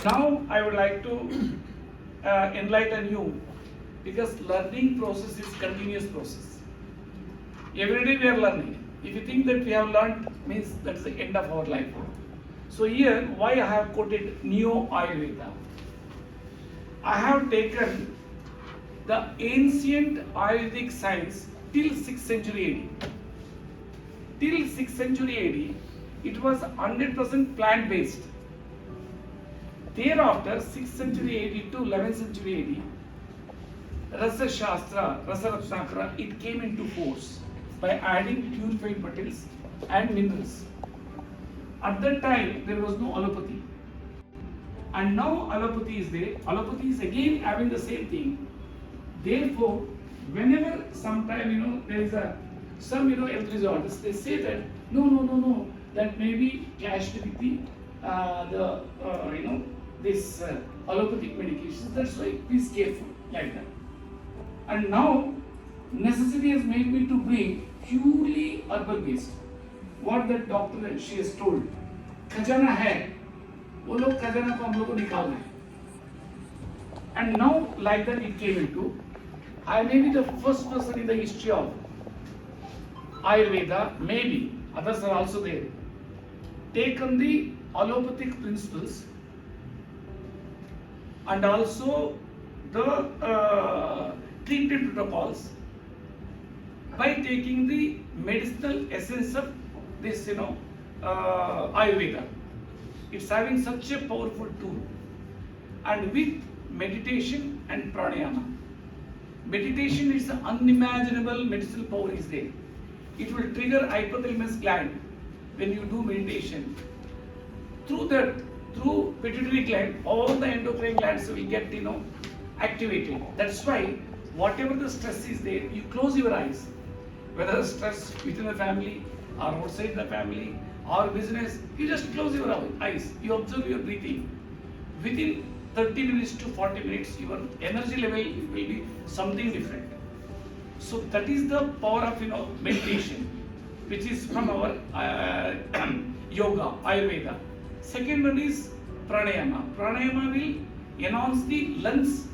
Now I would like to enlighten you, because learning process is continuous process. Every day we are learning. If you think that we have learned, means that's the end of our life. So here, why I have quoted Neo-Ayurveda? I have taken the ancient Ayurvedic science till 6th century AD. Till 6th century AD, it was 100% plant-based. Thereafter, 6th century AD to 11th century AD, Rasa Shastra, Rasa Ratnakara, it came into force by adding purified metals and minerals. At that time, there was no allopathy. And now allopathy is there. Allopathy is again having the same thing. Therefore, whenever sometime, there is some health disorders, they say that no, that may be clashed with this allopathic medications. That's why please careful like that. And now necessity has made me to bring purely herbal based. What that doctor she has told, खजाना है, वो लोग खजाना को हम लोग को निकालना है. And now like that it came into. I may be the first person in the history of Ayurveda, maybe others are also there, taken the allopathic principles and also the treatment protocols by taking the medicinal essence of this, Ayurveda. It's having such a powerful tool, and with meditation and pranayama. Meditation is an unimaginable medicinal power is there. It will trigger hypothalamus gland when you do meditation. Through pituitary gland, all the endocrine glands will get activated. That's why whatever the stress is there, you close your eyes. Whether stress within the family or outside the family or business, you just close your eyes. You observe your breathing. Within 30 minutes to 40 minutes, your energy level will be something different. So that is the power of meditation, which is from our yoga, Ayurveda. Second one is pranayama. Pranayama will enhance the lungs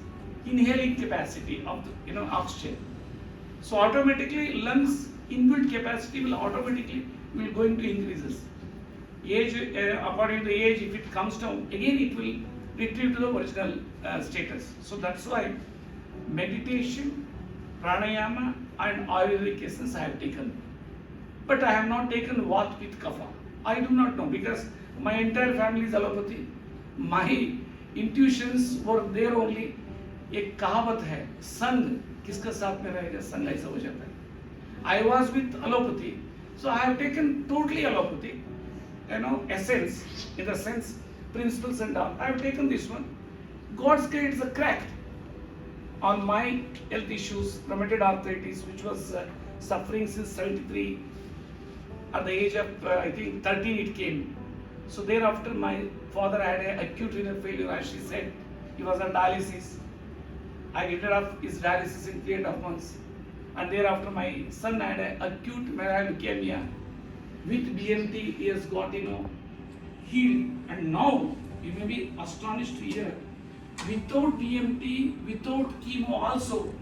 inhaling capacity of the oxygen. So automatically lungs inbuilt capacity will automatically going to increases. Age according to the age, if it comes down, again it will retrieve to the original status. So that's why meditation, pranayama and Ayurvedic essence I have taken. But I have not taken Vata with Kapha. I do not know, because my entire family is allopathy. My intuitions were there only. एक कहावत है, संग किसका साथ में रहेगा, संग ऐसा हो जाता है. I was with allopathy, so I have taken totally allopathy, essence, in the sense, principles and all. I have taken this one. God's grace is a crack on my health issues, rheumatoid arthritis, which was suffering since 73. At the age of, I think, 13 it came. So thereafter my father had an acute renal failure, as she said. He was on dialysis. I get rid of his dialysis in 3.5 months. And thereafter my son had an acute leukemia. With BMT he has got, healed. And now you may be astonished to hear, without BMT, without chemo also,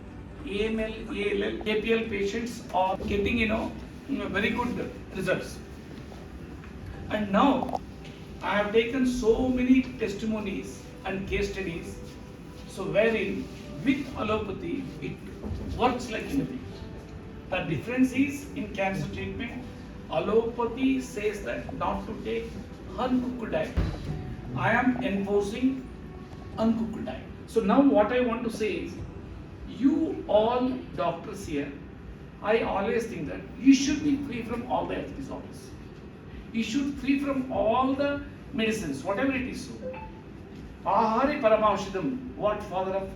AML, ALL, APL patients are getting, very good results. And now I have taken so many testimonies and case studies, so wherein with allopathy it works like anything. The difference is in cancer treatment, allopathy says that not to take uncooked diet. I am enforcing uncooked diet. So now what I want to say is, you all doctors here, I always think that you should be free from all the health disorders. You should free from all the medicines, whatever it is. So, Ahari Paramaushidam, what father of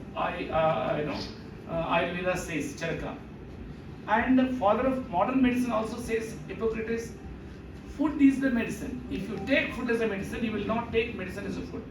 Ayurveda says, Charaka. And the father of modern medicine also says, Hippocrates, food is the medicine. If you take food as a medicine, you will not take medicine as a food.